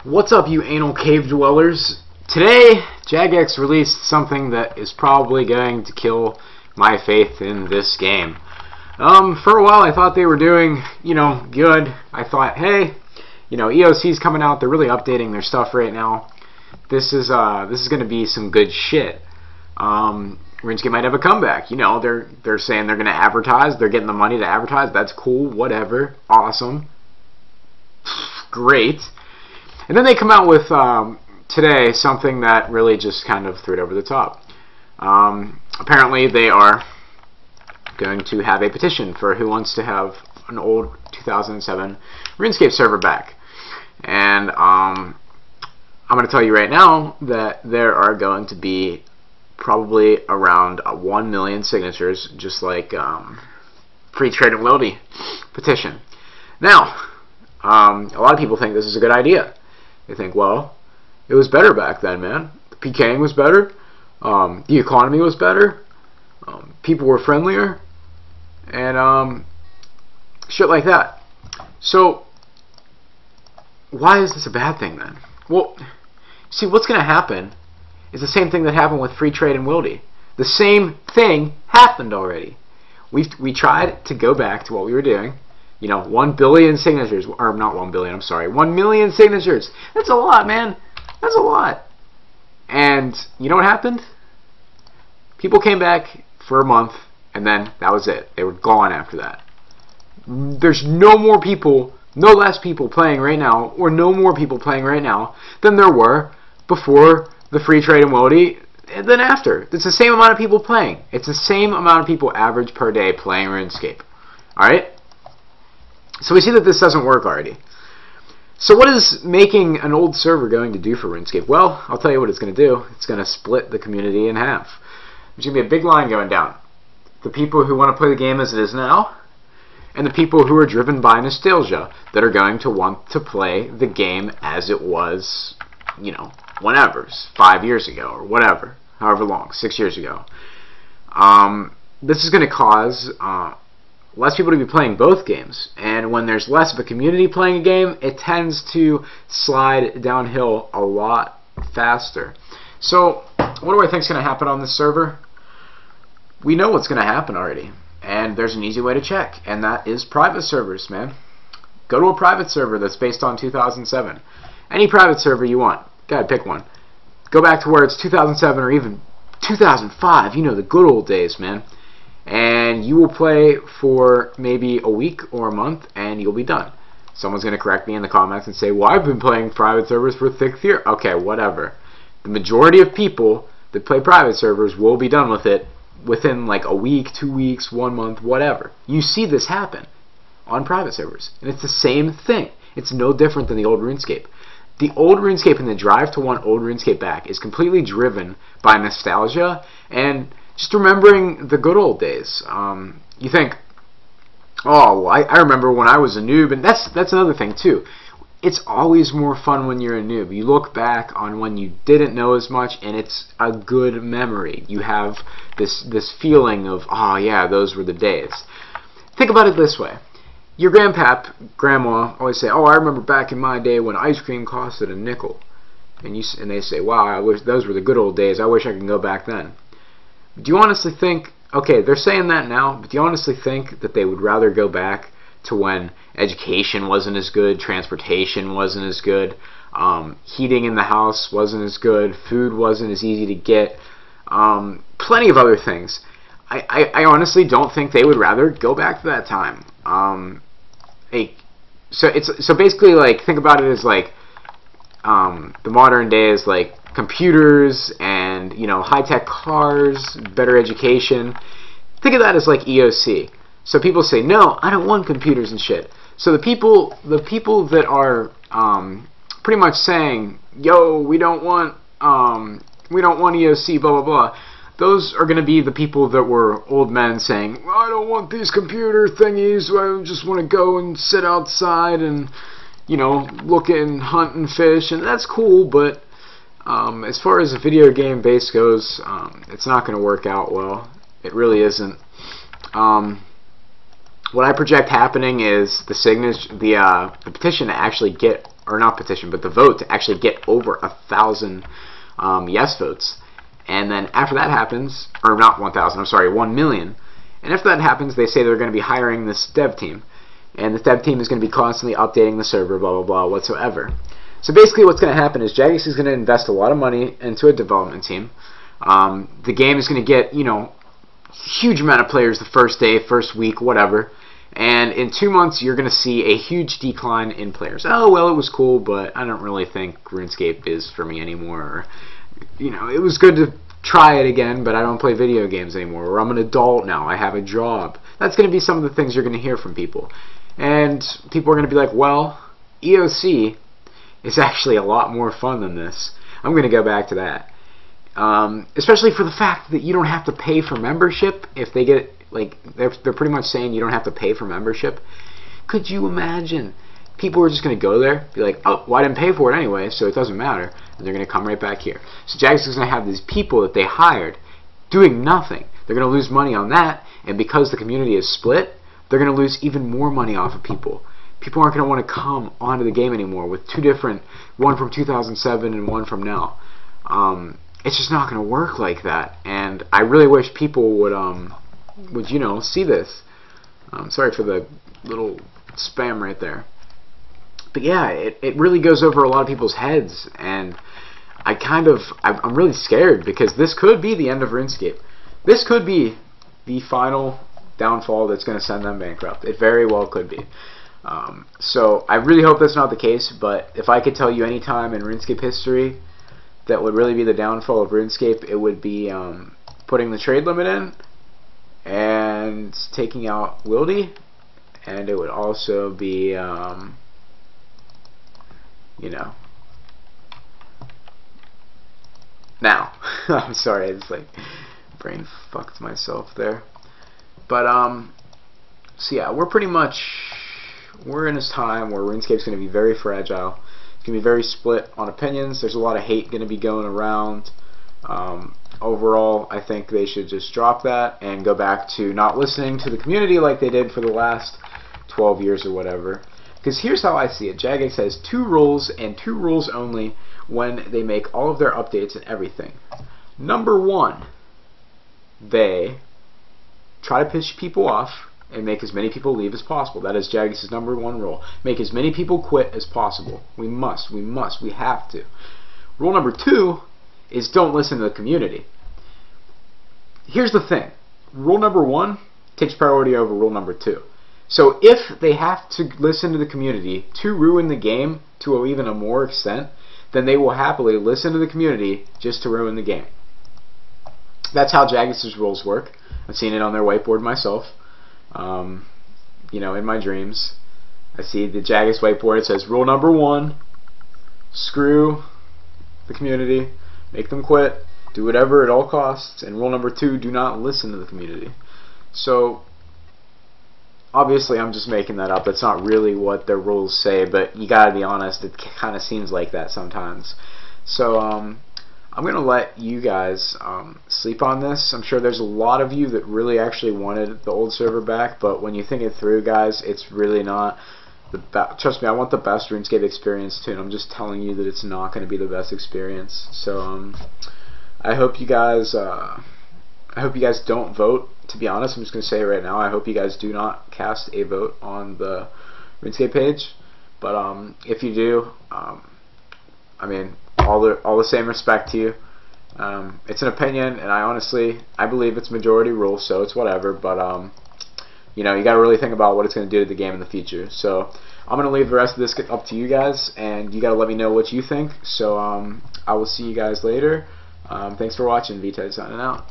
What's up, you anal cave dwellers? Today, jagex released something that is probably going to kill my faith in this game. For a while I thought they were doing, good. I thought, hey, EOC's coming out, they're really updating their stuff right now. This is going to be some good shit. Runescape might have a comeback. They're saying they're going to advertise, they're getting the money to advertise. That's cool, whatever, awesome, great. And then they come out with today something that really just kind of threw it over the top. Apparently they are going to have a petition for who wants to have an old 2007 Runescape server back. And I'm going to tell you right now that there are going to be probably around 1 million signatures, just like Free Trade and Wildy petition. Now, a lot of people think this is a good idea. They think, well, it was better back then, man. The pking was better. The economy was better. People were friendlier. And shit like that. So, why is this a bad thing then? Well, see, what's going to happen is the same thing that happened with Free Trade and Wildy. The same thing happened already. We tried to go back to what we were doing. 1 billion signatures, or not 1 billion, I'm sorry, 1 million signatures. That's a lot, man. That's a lot. And you know what happened? People came back for a month, and then that was it. They were gone after that. There's no more people, no less people playing right now, or no more people playing right now than there were before the Free Trade and Wildy, and then after. It's the same amount of people playing. It's the same amount of people average per day playing RuneScape. Alright? So we see that this doesn't work already. So what is making an old server going to do for RuneScape? Well, I'll tell you what it's going to do. It's going to split the community in half. There's going to be a big line going down. The people who want to play the game as it is now, and the people who are driven by nostalgia that are going to want to play the game as it was, whenever, 5 years ago or whatever, however long, 6 years ago. This is going to cause less people to be playing both games, and when there's less of a community playing a game, it tends to slide downhill a lot faster. So what do I think is going to happen on this server? We know what's going to happen already, and there's an easy way to check, and that is private servers, man. Go to a private server that's based on 2007. Any private server you want. Go ahead, pick one. Go back to where it's 2007 or even 2005, the good old days, man. And you will play for maybe a week or a month, and you'll be done. Someone's going to correct me in the comments and say, well, I've been playing private servers for thick year. Okay, whatever. The majority of people that play private servers will be done with it within like a week, 2 weeks, 1 month, whatever. You see this happen on private servers. And it's the same thing. It's no different than the old RuneScape. The old RuneScape and the drive to want old RuneScape back is completely driven by nostalgia and just remembering the good old days. You think, oh, well, I remember when I was a noob, and that's another thing too. It's always more fun when you're a noob. You look back on when you didn't know as much, and it's a good memory. You have this feeling of, oh yeah, those were the days. Think about it this way. Your grandpap, grandma always say, oh, I remember back in my day when ice cream costed a nickel. And they say, wow, I wish those were the good old days. I wish I could go back then. Do you honestly think, okay, they're saying that now, but do you honestly think that they would rather go back to when education wasn't as good, transportation wasn't as good, heating in the house wasn't as good, food wasn't as easy to get, plenty of other things? I honestly don't think they would rather go back to that time. So basically, like, think about it as like the modern day is like computers and high-tech cars, better education. Think of that as like EOC. So people say, no, I don't want computers and shit. So the people that are pretty much saying, yo, we don't want EOC, blah blah blah. Those are going to be the people that were old men saying, I don't want these computer thingies. I just want to go and sit outside and look and hunt and fish, and that's cool, but as far as a video game base goes, it's not going to work out well. It really isn't. What I project happening is the petition to actually get or not petition, but the vote to actually get over 1,000 yes votes. And then after that happens, or not 1,000, I'm sorry, 1 million. And if that happens, they say they're going to be hiring this dev team. And this dev team is going to be constantly updating the server, blah, blah, blah, whatsoever. So basically what's going to happen is jagex is going to invest a lot of money into a development team. The game is going to get, you know, huge amount of players the first day, first week, whatever. And in 2 months, you're going to see a huge decline in players. Oh, well, it was cool, but I don't really think RuneScape is for me anymore. Or, you know, it was good to try it again, but I don't play video games anymore. Or I'm an adult now. I have a job. That's going to be some of the things you're going to hear from people. And people are going to be like, well, EOC is actually a lot more fun than this. I'm going to go back to that. Especially for the fact that you don't have to pay for membership. If they get, like, they're pretty much saying you don't have to pay for membership. Could you imagine? People are just going to go there, be like, oh, well, I didn't pay for it anyway, so it doesn't matter. And they're going to come right back here. So jagex is going to have these people that they hired doing nothing. They're going to lose money on that, and because the community is split, they're going to lose even more money off of people. People aren't going to want to come onto the game anymore with two different, one from 2007 and one from now. It's just not going to work like that, and I really wish people would you know, see this. Sorry for the little spam right there. But yeah, it really goes over a lot of people's heads, and I'm really scared because this could be the end of RuneScape. This could be the final downfall that's going to send them bankrupt. It very well could be. So I really hope that's not the case, but if I could tell you any time in RuneScape history that would really be the downfall of RuneScape, it would be putting the trade limit in and taking out Wildy, and it would also be you know, now I'm sorry, I just like brain fucked myself there. But so yeah, we're in this time where RuneScape's going to be very fragile. It's going to be very split on opinions. There's a lot of hate going to be going around. Overall, I think they should just drop that and go back to not listening to the community like they did for the last 12 years or whatever. Because here's how I see it. jagex has 2 rules and 2 rules only when they make all of their updates and everything. Number 1, they try to piss people off and make as many people leave as possible. That is jagex's number 1 rule. Make as many people quit as possible. We have to. Rule number 2 is don't listen to the community. Here's the thing. Rule number 1 takes priority over rule number 2. So if they have to listen to the community to ruin the game to even a more extent, then they will happily listen to the community just to ruin the game. That's how jagex's rules work. I've seen it on their whiteboard myself. You know, in my dreams. I see the jagex whiteboard. It says rule number 1, screw the community, make them quit, do whatever at all costs, and rule number 2, do not listen to the community. So obviously I'm just making that up. That's not really what their rules say, but you gotta be honest, it kind of seems like that sometimes. So I'm gonna let you guys sleep on this. I'm sure there's a lot of you that really actually wanted the old server back, but when you think it through, guys, it's really not the best. Trust me, I want the best RuneScape experience too, and I'm just telling you that it's not going to be the best experience. So I hope you guys don't vote. To be honest, I'm just going to say it right now, I hope you guys do not cast a vote on the RuneScape page. But if you do, I mean, all the same respect to you. It's an opinion, and I believe it's majority rule, so it's whatever. But you know, you got to really think about what it's going to do to the game in the future. So I'm going to leave the rest of this up to you guys, and you got to let me know what you think. So I will see you guys later. Thanks for watching. VTED signing out.